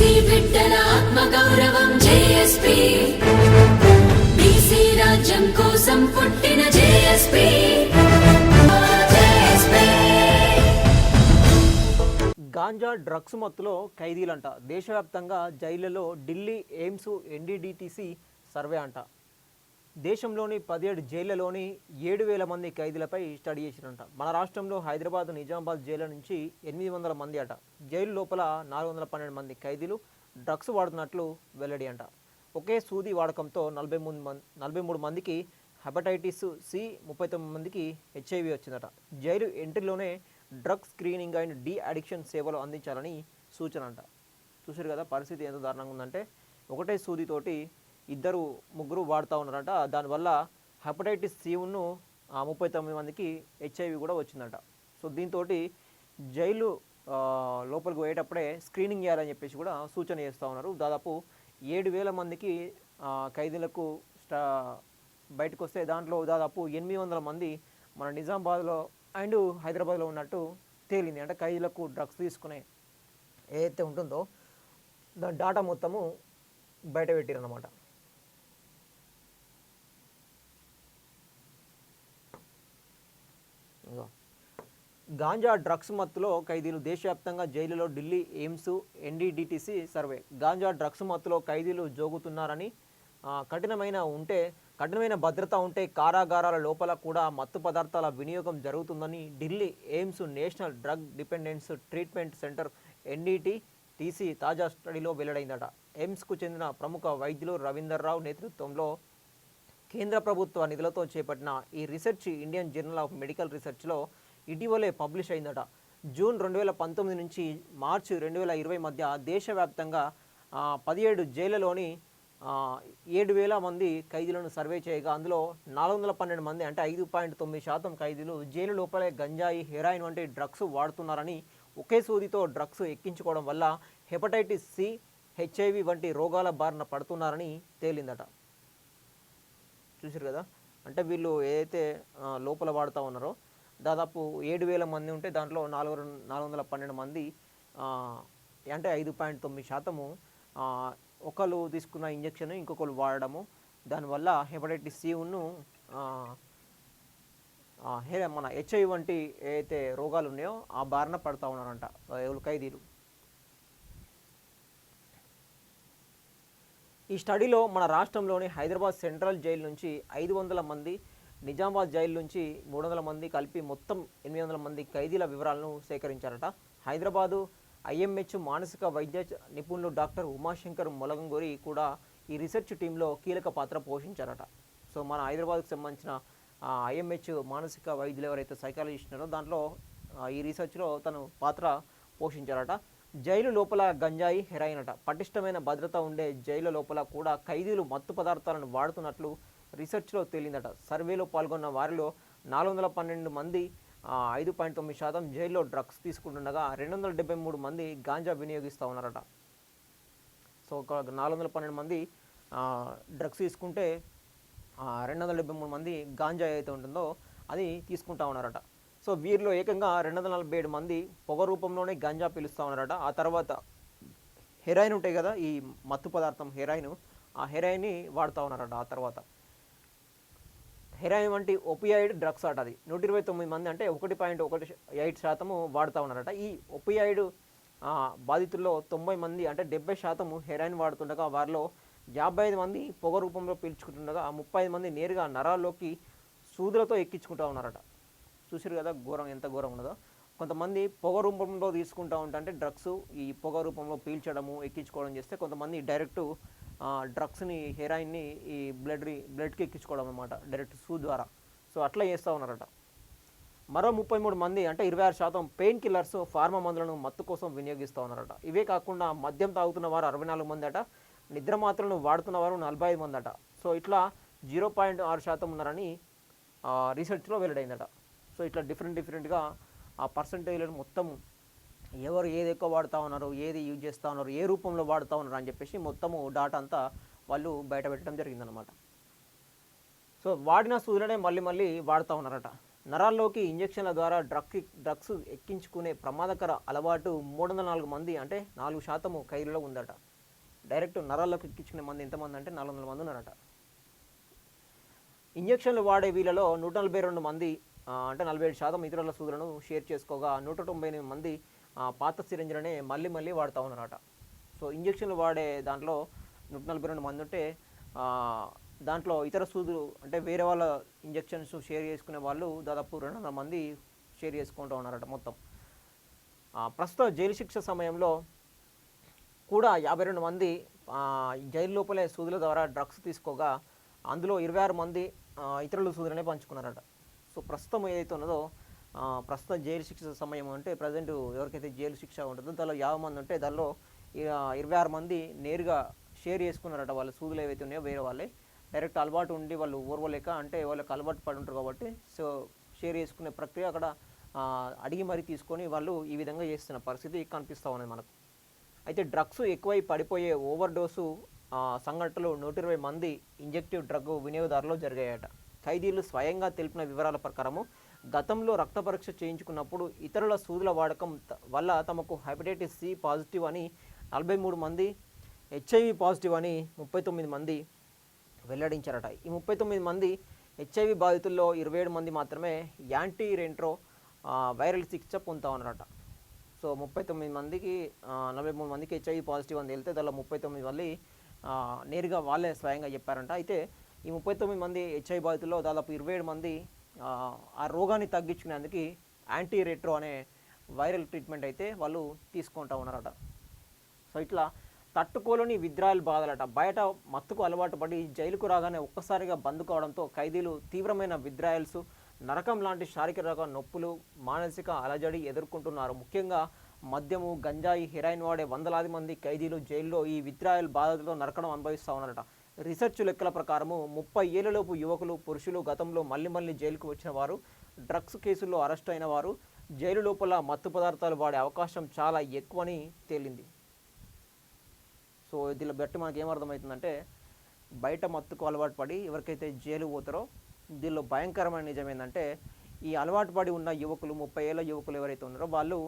BC బిడ్డల ఆత్మగౌరవం JSP, BC రాజ్యం కోసం పుట్టిన జేఎస్పీ. గాంజా డ్రగ్స్ మత్తులో ఖైదీలంట. దేశవ్యాప్తంగా జైళ్లలో ఢిల్లీ ఎయిమ్స్ ఎన్డీడీటీసీ సర్వే అంట. దేశంలోని 17 జైళ్లలోని 7,000 మంది ఖైదీలపై స్టడీ చేసిరంట. మన రాష్ట్రంలో హైదరాబాద్ నిజామాబాద్ జైలు నుంచి 800 మంది అట. జైలు లోపల 412 మంది ఖైదీలు డ్రగ్స్ వాడుతున్నట్లు వెల్లడి అంట. ఒకే సూది వాడకంతో 43 మందికి హెపటైటిస్ సి, 39 మందికి HIV వచ్చిందట. జైలు ఎంట్రీలోనే drug screening and de-addiction సేవలు అందించాలని సూచన అంట. చూసారు కదా పరిస్థితి ఎంత దారుణంగా ఉందంటే, ఒకటే సూదితోటి 2-3 వాడుతూ ఉన్నారంట. దానివల్ల హెపటైటిస్ సిను 39 మందికి HIV కూడా వచ్చిందట. సో దీంతో జైలు లోపలికి పోయేటప్పుడే స్క్రీనింగ్ చేయాలని చెప్పేసి కూడా సూచన చేస్తూ ఉన్నారు. దాదాపు 7,000 మందికి ఖైదీలకు బయటకు వస్తే దాంట్లో దాదాపు 800 మంది మన నిజామాబాద్లో అండ్ హైదరాబాద్లో ఉన్నట్టు తేలింది. అంటే ఖైదీలకు డ్రగ్స్ తీసుకునే ఏదైతే ఉంటుందో దాని డాటా మొత్తము బయట పెట్టారన్నమాట. గాంజా డ్రగ్స్ మత్తులో ఖైదీలు. దేశవ్యాప్తంగా జైలులో ఢిల్లీ ఎయిమ్స్ ఎన్డీడీటీసీ సర్వే. గాంజా డ్రగ్స్ మత్తులో ఖైదీలు జోగుతున్నారని, కఠినమైన భద్రత ఉంటే కారాగారాల లోపల కూడా మత్తు పదార్థాల వినియోగం జరుగుతుందని Delhi AIIMS national drug dependence treatment centre NDTC తాజా స్టడీలో వెల్లడైందట. ఎయిమ్స్కు చెందిన ప్రముఖ వైద్యులు రవీందర్ రావు నేతృత్వంలో కేంద్ర ప్రభుత్వ నిధులతో చేపట్టిన ఈ research Indian journal of medical రీసెర్చ్లో ఇటీవలే పబ్లిష్ అయిందట. జూన్ 2019 నుంచి మార్చి 2020 మధ్య దేశవ్యాప్తంగా 17 జైళ్లలోని 7,000 మంది ఖైదీలను సర్వే చేయగా అందులో 412 మంది అంటే 5.9% ఖైదీలు జైలు లోపలే గంజాయి, హెరాయిన్ వంటి డ్రగ్స్ వాడుతున్నారని, ఒకే సూదితో డ్రగ్స్ ఎక్కించుకోవడం వల్ల హెపటైటిస్ సి, HIV వంటి రోగాల బారిన పడుతున్నారని తేలిందట. చూసారు కదా, అంటే వీళ్ళు ఏదైతే లోపల వాడుతూ ఉన్నారో దాదాపు 7,000 మంది ఉంటే దాంట్లో 412 మంది అంటే 5.9% ఒకళ్ళు తీసుకున్న ఇంజక్షన్ ఇంకొకరు వాడడము, దానివల్ల హెపటైటిస్ సిను మన HIV వంటి ఏదైతే రోగాలు ఉన్నాయో ఆ బారిన పడుతూ ఉన్నారంట ఖైదీలు. ఈ స్టడీలో మన రాష్ట్రంలోని హైదరాబాద్ సెంట్రల్ జైలు నుంచి 500 మంది, నిజామాబాద్ జైలు నుంచి 300 మంది కలిపి మొత్తం 800 మంది ఖైదీల వివరాలను సేకరించారట. హైదరాబాదు IMH మానసిక వైద్య నిపుణులు డాక్టర్ ఉమాశంకర్ మొలగంగూరి కూడా ఈ రీసెర్చ్ టీంలో కీలక పాత్ర పోషించారట. సో మన హైదరాబాద్కు సంబంధించిన IMH మానసిక వైద్యులు ఎవరైతే సైకాలజిస్ట్ ఉన్నారో దాంట్లో ఈ రీసెర్చ్లో తను పాత్ర పోషించారట. జైలు లోపల గంజాయి, హెరాయిన్ అట. పటిష్టమైన భద్రత ఉండే జైలు లోపల కూడా ఖైదీలు మత్తు పదార్థాలను వాడుతున్నట్లు రీసెర్చ్లో తేలిందట. సర్వేలో పాల్గొన్న వారిలో 412 మంది 5.9% జైల్లో డ్రగ్స్ తీసుకుంటుండగా 273 మంది గాంజా వినియోగిస్తూ ఉన్నారట. సో ఒక 412 మంది డ్రగ్స్ తీసుకుంటే 273 మంది గాంజా ఏదైతే ఉంటుందో అది తీసుకుంటా ఉన్నారట. సో వీరిలో ఏకంగా 247 మంది పొగ రూపంలోనే గాంజా పీలుస్తూ ఉన్నారట. ఆ తర్వాత హెరాయిన్ ఉంటాయి కదా, ఈ మత్తు పదార్థం హెరాయిన్, ఆ హెరాయిన్ని వాడుతూ ఉన్నారట. ఆ తర్వాత హెరాయిన్ వంటి ఒపియాయిడ్ డ్రగ్స్ అట. అది 129 మంది అంటే 1.18% వాడుతూ ఉన్నారట. ఈ ఒపియాయిడ్ బాధితుల్లో 90 మంది అంటే 70% హెరాయిన్ వాడుతుండగా వారిలో 55 మంది పొగ రూపంలో పీల్చుకుంటుండగా 35 మంది నేరుగా నరాల్లోకి సూదులతో ఎక్కించుకుంటూ ఉన్నారట. చూసారు కదా ఘోరం, ఎంత ఘోరం ఉన్నదో. కొంతమంది పొగ రూపంలో తీసుకుంటూ ఉంటే డ్రగ్స్ ఈ పొగ రూపంలో పీల్చడము, ఎక్కించుకోవడం చేస్తే, కొంతమంది డైరెక్ట్ డ్రగ్స్ని, హెరాయిన్ని ఈ బ్లడ్కి ఎక్కించుకోవడం అనమాట, డైరెక్ట్ సూ ద్వారా. సో అట్లా చేస్తూ ఉన్నారట. మరో 33 మంది అంటే 26% పెయిన్ కిల్లర్స్, ఫార్మా మందులను మత్తు కోసం వినియోగిస్తూ ఉన్నారట. ఇవే కాకుండా మద్యం తాగుతున్న వారు 64 మంది అట, నిద్ర మాత్రలను వాడుతున్న వారు 45 మంది అట. సో ఇట్లా 0.6% ఉన్నారని రీసెర్చ్లో వెల్లడైందట. సో ఇట్లా డిఫరెంట్గా ఆ పర్సంటేజ్లను మొత్తం ఎవరు ఏది ఎక్కువ వాడుతూ ఉన్నారు, ఏది యూజ్ చేస్తూ ఉన్నారు, ఏ రూపంలో వాడుతూ ఉన్నారు అని చెప్పేసి మొత్తము డాటా అంతా వాళ్ళు బయట పెట్టడం జరిగిందనమాట. సో వాడిన సూదులనే మళ్ళీ వాడుతూ ఉన్నారట. నరాల్లోకి ఇంజెక్షన్ల ద్వారా డ్రగ్స్ ఎక్కించుకునే ప్రమాదకర అలవాటు 304 మంది అంటే 4% ఖైదీలలో ఉందట. డైరెక్ట్ నరాల్లోకి ఎక్కించుకునే మంది ఎంతమంది అంటే 400 మంది ఉన్నారట. ఇంజెక్షన్లు వాడే వీళ్ళలో 142 మంది అంటే 47% ఇతరుల సూదులను షేర్ చేసుకోగా 198 మంది పాత సిరింజ్లనే మళ్ళీ వాడుతూ ఉన్నారట. సో ఇంజెక్షన్లు వాడే దాంట్లో 142 మంది ఉంటే దాంట్లో ఇతర సూదులు అంటే వేరే వాళ్ళ ఇంజెక్షన్స్ షేర్ చేసుకునే వాళ్ళు దాదాపు 200 మంది షేర్ చేసుకుంటూ ఉన్నారట మొత్తం. ప్రస్తుత జైలు శిక్ష సమయంలో కూడా 52 మంది జైలు లోపలే సూదుల ద్వారా డ్రగ్స్ తీసుకోగా అందులో 26 మంది ఇతరుల సూదులనే పంచుకున్నారట. సో ప్రస్తుతం ఏదైతే ఉన్నదో ప్రస్తుత జైలు శిక్ష సమయం అంటే ప్రజెంట్ ఎవరికైతే జైలు శిక్ష ఉంటుందో దానిలో 50 మంది ఉంటే దానిలో 26 మంది నేరుగా షేర్ చేసుకున్నారట. వాళ్ళ సూదులు ఏవైతే ఉన్నాయో వేరే వాళ్ళే డైరెక్ట్ అలవాటు ఉండి వాళ్ళు ఓర్వలేక అంటే వాళ్ళకి అలవాటు పడి ఉంటారు కాబట్టి సో షేర్ చేసుకునే ప్రక్రియ అక్కడ అడిగి మరీ తీసుకొని వాళ్ళు ఈ విధంగా చేస్తున్న పరిస్థితి కనిపిస్తూ ఉన్నది మనకు. అయితే డ్రగ్స్ ఎక్కువై పడిపోయే ఓవర్ డోసు సంఘటనలు 120 మంది ఇంజెక్టివ్ డ్రగ్ వినియోగదారులు జరిగాయట. ఖైదీలు స్వయంగా తెలిపిన వివరాల ప్రకారము గతంలో రక్త పరీక్ష చేయించుకున్నప్పుడు ఇతరుల సూదుల వాడకం వల్ల తమకు హెపటైటిస్ సి పాజిటివ్ అని 43 మంది, హెచ్ఐవి పాజిటివ్ అని 39 మంది వెల్లడించారట. ఈ 39 మంది హెచ్ఐవి బాధితుల్లో 27 మంది మాత్రమే యాంటీ రెంట్రో వైరల్ చికిత్స పొందుతా ఉన్నారట. సో 39 మందికి 43 మందికి హెచ్ఐవి పాజిటివ్ అని వెళ్తే దానిలో 39 మంది నేరుగా వాళ్ళే స్వయంగా చెప్పారంట. అయితే ఈ 39 మంది హెచ్ఐవి బాధితుల్లో దాదాపు 27 మంది ఆ రోగాన్ని తగ్గించుకునేందుకు యాంటీ రెట్రో అనే వైరల్ ట్రీట్మెంట్ అయితే వాళ్ళు తీసుకుంటూ ఉన్నారట. సో ఇట్లా తట్టుకోలేని విత్డ్రాయల్ బాధలట. బయట మత్తుకు అలవాటు పడి జైలుకు రాగానే ఒక్కసారిగా బంద్ కావడంతో ఖైదీలు తీవ్రమైన విత్డ్రాయల్స్, నరకం లాంటి శారీరక నొప్పులు, మానసిక అలజడి ఎదుర్కొంటున్నారు. ముఖ్యంగా మద్యము, గంజాయి, హెరాయిన్ వాడే వందలాది మంది ఖైదీలు జైల్లో ఈ విత్డ్రాయల్ బాధలతో నరకడం అనుభవిస్తూ ఉన్నారట. రీసెర్చ్ లెక్కల ప్రకారము 30 ఏళ్లలోపు యువకులు, పురుషులు గతంలో మళ్ళీ జైలుకు వచ్చిన వారు, డ్రగ్స్ కేసుల్లో అరెస్ట్ అయిన వారు జైలు లోపల మత్తు పదార్థాలు వాడే అవకాశం చాలా ఎక్కువని తేలింది. సో దీనిలో బట్టి మనకి ఏమర్థమవుతుందంటే బయట మత్తుకు అలవాటు పడి ఎవరికైతే జైలు పోతారో దీనిలో భయంకరమైన నిజం ఏంటంటే ఈ అలవాటు పడి ఉన్న యువకులు 30 ఏళ్ళ యువకులు ఎవరైతే ఉన్నారో వాళ్ళు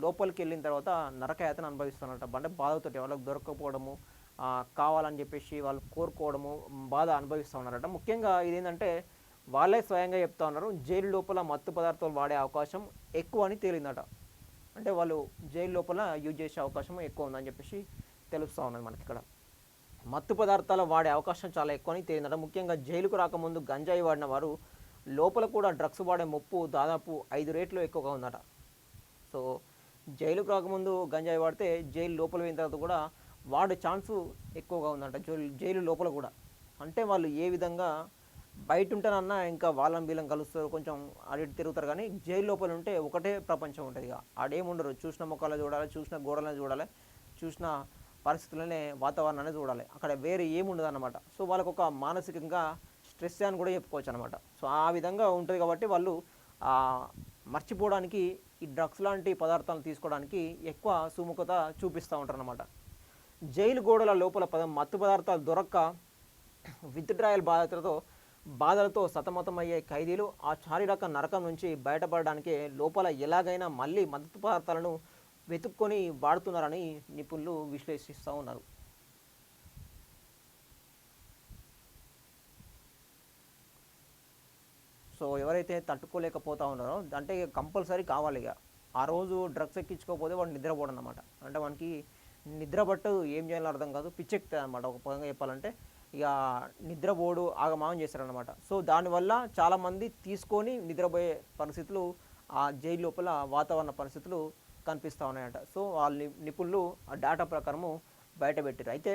లోపలికి వెళ్ళిన తర్వాత నరకయాతన అనుభవిస్తున్నట్ట. అంటే బాధతోటి వాళ్ళకి దొరకకపోవడము, కావాలని చెప్పేసి వాళ్ళు కోరుకోవడము, బాధ అనుభవిస్తూ ఉన్నారట. ముఖ్యంగా ఇదేంటంటే వాళ్ళే స్వయంగా చెప్తా ఉన్నారు జైలు లోపల మత్తు పదార్థాలు వాడే అవకాశం ఎక్కువ అని తేలిందట. అంటే వాళ్ళు జైలు లోపల యూజ్ చేసే అవకాశం ఎక్కువ ఉందని చెప్పేసి తెలుస్తూ ఉన్నది మనకి. ఇక్కడ మత్తు పదార్థాలు వాడే అవకాశం చాలా ఎక్కువ అని తేలిందట. ముఖ్యంగా జైలుకు రాకముందు గంజాయి వాడిన వారు లోపల కూడా డ్రగ్స్ వాడే ముప్పు దాదాపు 5 రెట్లు ఎక్కువగా ఉందట. సో జైలుకు రాకముందు గంజాయి వాడితే జైలు లోపల పోయిన తర్వాత కూడా వాడే ఛాన్సు ఎక్కువగా ఉందంట జైలు లోపల కూడా. అంటే వాళ్ళు ఏ విధంగా బయట ఉంటేనన్నా ఇంకా వాళ్ళని వీళ్ళని కలుస్తారు, కొంచెం అటు తిరుగుతారు, కానీ జైలు లోపల ఉంటే ఒకటే ప్రపంచం ఉంటుంది. ఇక ఆడేముండరు, చూసిన ముఖాలు చూడాలి, చూసిన గోడలను చూడాలి, చూసిన పరిస్థితులనే వాతావరణాన్ని చూడాలి, అక్కడ వేరే ఏముండదు అన్నమాట. సో వాళ్ళకు ఒక మానసికంగా స్ట్రెస్ అని కూడా చెప్పుకోవచ్చు అనమాట. సో ఆ విధంగా ఉంటుంది కాబట్టి వాళ్ళు మర్చిపోవడానికి ఈ డ్రగ్స్ లాంటి పదార్థాలను తీసుకోవడానికి ఎక్కువ సుముఖత చూపిస్తూ ఉంటారు అన్నమాట. జైలు గోడల లోపల మత్తు పదార్థాలు దొరక్క విత్డ్రాయల్ బాధలతో సతమతమయ్యే ఖైదీలు ఆ శారీరక నరకం నుంచి బయటపడడానికి లోపల ఎలాగైనా మళ్ళీ మత్తు పదార్థాలను వెతుక్కొని వాడుతున్నారని నిపుణులు విశ్లేషిస్తూ ఉన్నారు. సో ఎవరైతే తట్టుకోలేకపోతూ ఉన్నారో అంటే కంపల్సరీ కావాలి. ఇక ఆ రోజు డ్రగ్స్ ఎక్కించుకోకపోతే వాడు నిద్రపోవడం అన్నమాట. అంటే వానికి నిద్ర పట్టదు, ఏం చేయాలో అర్థం కాదు, పిచ్చెక్కుతుంది అనమాట. ఒక పదంగా చెప్పాలంటే ఇక నిద్రపోడు ఆగమాగం చేస్తారనమాట. సో దానివల్ల చాలామంది తీసుకొని నిద్రపోయే పరిస్థితులు ఆ జైలు లోపల వాతావరణ పరిస్థితులు కనిపిస్తూ ఉన్నాయట. సో వాళ్ళ నిపుణులు ఆ డేటా ప్రకారము బయటపెట్టారు. అయితే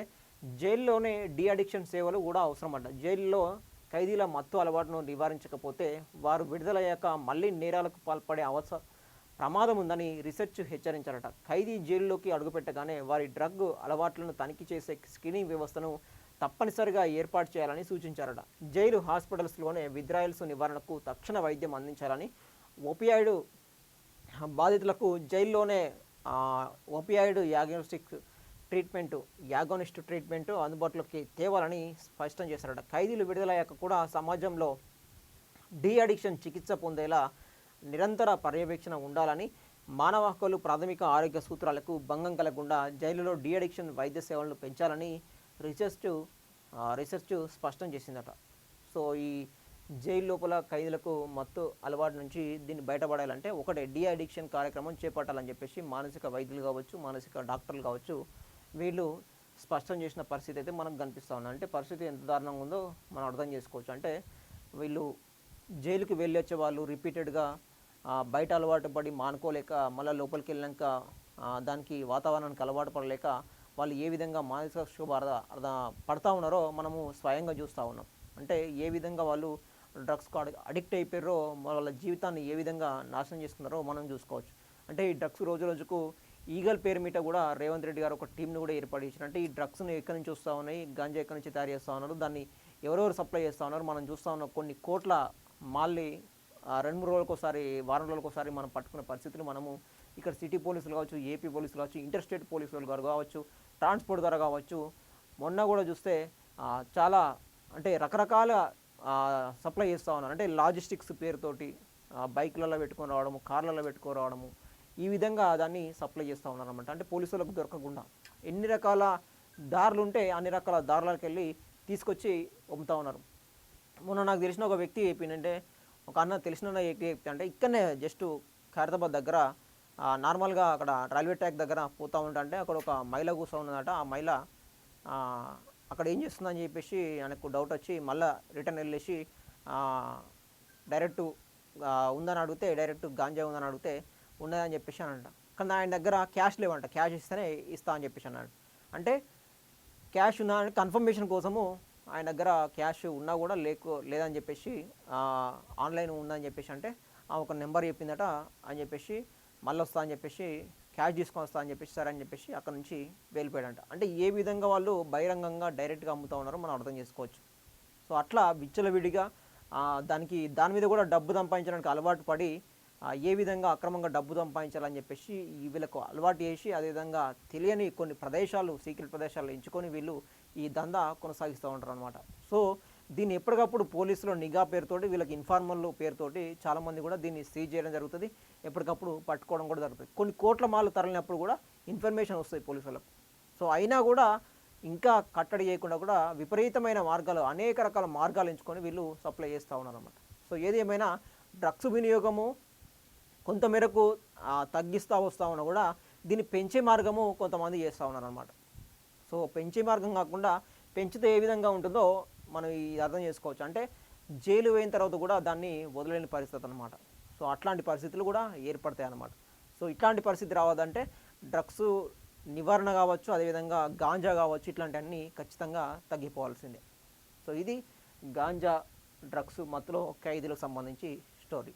జైల్లోనే అడిక్షన్ సేవలు కూడా అవసరం అంట. జైల్లో ఖైదీల మత్తు అలవాటును నివారించకపోతే వారు విడుదలయ్యాక మళ్ళీ నేరాలకు పాల్పడే ప్రమాదం ఉందని రీసెర్చ్ హెచ్చరించారట. ఖైదీ జైల్లోకి అడుగుపెట్టగానే వారి డ్రగ్ అలవాట్లను తనిఖీ చేసే స్క్రీనింగ్ వ్యవస్థను తప్పనిసరిగా ఏర్పాటు చేయాలని సూచించారట. జైలు హాస్పిటల్స్లోనే విత్డ్రాయల్స్ నివారణకు తక్షణ వైద్యం అందించాలని, ఓపియాయిడ్ బాధితులకు జైల్లోనే ఓపియాయిడ్ యాగోనిస్ట్ ట్రీట్మెంట్ అందుబాటులోకి తేవాలని స్పష్టం చేశారట. ఖైదీలు విడుదలయ్యాక కూడా సమాజంలో డీ అడిక్షన్ చికిత్స పొందేలా నిరంతర పర్యవేక్షణ ఉండాలని, మానవ హక్కులు ప్రాథమిక ఆరోగ్య సూత్రాలకు భంగం కలగకుండా జైలులో డీ అడిక్షన్ వైద్య సేవలను పెంచాలని రీసెర్చ్ స్పష్టం చేసిందట. సో ఈ జైలు లోపల ఖైదీలకు మత్తు అలవాటు నుంచి దీన్ని బయటపడాలంటే ఒకటే డీ అడిక్షన్ కార్యక్రమం చేపట్టాలని చెప్పేసి మానసిక వైద్యులు కావచ్చు, మానసిక డాక్టర్లు కావచ్చు, వీళ్ళు స్పష్టం చేసిన పరిస్థితి అయితే మనకు కనిపిస్తూ ఉంది. అంటే పరిస్థితి ఎంత దారుణంగా ఉందో మనం అర్థం చేసుకోవచ్చు. అంటే వీళ్ళు జైలుకి వెళ్ళి వచ్చే వాళ్ళు రిపీటెడ్గా బయట అలవాటు పడి మానుకోలేక మళ్ళీ లోపలికి వెళ్ళాక దానికి వాతావరణానికి అలవాటు పడలేక వాళ్ళు ఏ విధంగా మానసిక క్షోభ పడతా ఉన్నారో మనము స్వయంగా చూస్తూ ఉన్నాం. అంటే ఏ విధంగా వాళ్ళు డ్రగ్స్కు అడిక్ట్ అయిపోయారో, వాళ్ళ జీవితాన్ని ఏ విధంగా నాశనం చేసుకున్నారో మనం చూసుకోవచ్చు. అంటే ఈ డ్రగ్స్ రోజు రోజుకు ఈగల్ పేరు మీద కూడా రేవంత్ రెడ్డి గారు ఒక టీంను కూడా ఏర్పాటు చేశారు. అంటే ఈ డ్రగ్స్ని ఎక్కడి నుంచి వస్తూ ఉన్నాయి, గాంజా ఎక్కడి నుంచి తయారు చేస్తూ ఉన్నారు, దాన్ని ఎవరెవరు సప్లై చేస్తూ ఉన్నారు మనం చూస్తూ ఉన్నాం. కొన్ని కోట్ల మాల్ని 2-3 రోజులకోసారి, వారం రోజులకోసారి మనం పట్టుకునే పరిస్థితులు మనము ఇక్కడ సిటీ పోలీసులు కావచ్చు, ఏపీ పోలీసులు కావచ్చు, ఇంటర్ స్టేట్ పోలీసులు గారు కావచ్చు, ట్రాన్స్పోర్ట్ ద్వారా కావచ్చు, మొన్న కూడా చూస్తే చాలా అంటే రకరకాల సప్లై చేస్తూ ఉన్నారు. అంటే లాజిస్టిక్స్ పేరుతోటి బైక్లలో పెట్టుకొని రావడము, కార్లలో పెట్టుకొని రావడము, ఈ విధంగా దాన్ని సప్లై చేస్తూ ఉన్నారు అనమాట. అంటే పోలీసులకు దొరకకుండా ఎన్ని రకాల దారులు ఉంటే అన్ని రకాల దారులకు వెళ్ళి తీసుకొచ్చి అమ్ముతూ ఉన్నారు. మొన్న నాకు తెలిసిన ఒక వ్యక్తి చెప్పిందంటే, ఒక అన్న తెలిసిన వ్యక్తి చెప్తే, అంటే ఇక్కడనే జస్ట్ ఖైరతాబాద్ దగ్గర నార్మల్గా అక్కడ రైల్వే ట్రాక్ దగ్గర పోతూ ఉంటే అక్కడ ఒక మహిళ కూర్చో ఉన్నదట. ఆ మహిళ అక్కడ ఏం చేస్తుందని చెప్పేసి ఆయనకు డౌట్ వచ్చి మళ్ళీ రిటర్న్ వెళ్ళేసి డైరెక్ట్ ఉందని అడిగితే, డైరెక్ట్ గాంజా ఉందని అడిగితే ఉన్నదని చెప్పేసి అని అంట. కానీ ఆయన దగ్గర క్యాష్ లేవంట, క్యాష్ ఇస్తేనే ఇస్తా అని చెప్పేసి అన్నాడు. అంటే క్యాష్ ఉన్నా కన్ఫర్మేషన్ కోసము ఆయన దగ్గర క్యాష్ ఉన్నా కూడా లేదని చెప్పేసి ఆన్లైన్ ఉందని చెప్పేసి అంటే ఒక నెంబర్ చెప్పిందట అని చెప్పేసి మళ్ళీ వస్తా అని చెప్పేసి క్యాష్ తీసుకొని వస్తా అని చెప్పేసి సరే అని చెప్పేసి అక్కడ నుంచి వెళ్ళిపోయాడంట. అంటే ఏ విధంగా వాళ్ళు బహిరంగంగా డైరెక్ట్గా అమ్ముతూ ఉన్నారో మనం అర్థం చేసుకోవచ్చు. సో అట్లా విచ్చలవిడిగా దాని మీద కూడా డబ్బు సంపాదించడానికి అలవాటు పడి ఏ విధంగా అక్రమంగా డబ్బు సంపాదించాలని చెప్పేసి వీళ్ళకు అలవాటు చేసి, అదేవిధంగా తెలియని కొన్ని ప్రదేశాలు, సీక్రెట్ ప్రదేశాలు ఎంచుకొని వీళ్ళు ఈ దందా కొనసాగిస్తూ ఉంటారు అనమాట. సో దీన్ని ఎప్పటికప్పుడు పోలీసులు నిఘా పేరుతోటి, వీళ్ళకి ఇన్ఫార్మర్లు పేరుతోటి చాలామంది కూడా దీన్ని సీజ్ చేయడం జరుగుతుంది, ఎప్పటికప్పుడు పట్టుకోవడం కూడా జరుగుతుంది. కొన్ని కోట్ల మాలు తరలినప్పుడు కూడా ఇన్ఫర్మేషన్ వస్తుంది పోలీసులకు. సో అయినా కూడా ఇంకా కట్టడి చేయకుండా కూడా విపరీతమైన మార్గాలు, అనేక రకాల మార్గాలు ఎంచుకొని వీళ్ళు సప్లై చేస్తూ ఉన్నారు అన్నమాట. సో ఏది ఏమైనా డ్రగ్స్ వినియోగము కొంతమేరకు తగ్గిస్తూ వస్తూ ఉన్నా కూడా దీన్ని పెంచే మార్గము కొంతమంది చేస్తూ ఉన్నారన్నమాట. సో పెంచే మార్గం కాకుండా పెంచితే ఏ విధంగా ఉంటుందో మనం ఇది అర్థం చేసుకోవచ్చు. అంటే జైలు పోయిన తర్వాత కూడా దాన్ని వదిలేని పరిస్థితి అనమాట. సో అట్లాంటి పరిస్థితులు కూడా ఏర్పడతాయి అన్నమాట. సో ఇట్లాంటి పరిస్థితి రావద్దంటే డ్రగ్స్ నివారణ కావచ్చు, అదేవిధంగా గాంజా కావచ్చు, ఇట్లాంటివన్నీ ఖచ్చితంగా తగ్గిపోవాల్సిందే. సో ఇది గాంజా డ్రగ్స్ మత్తులో ఖైదీలకు సంబంధించి స్టోరీ.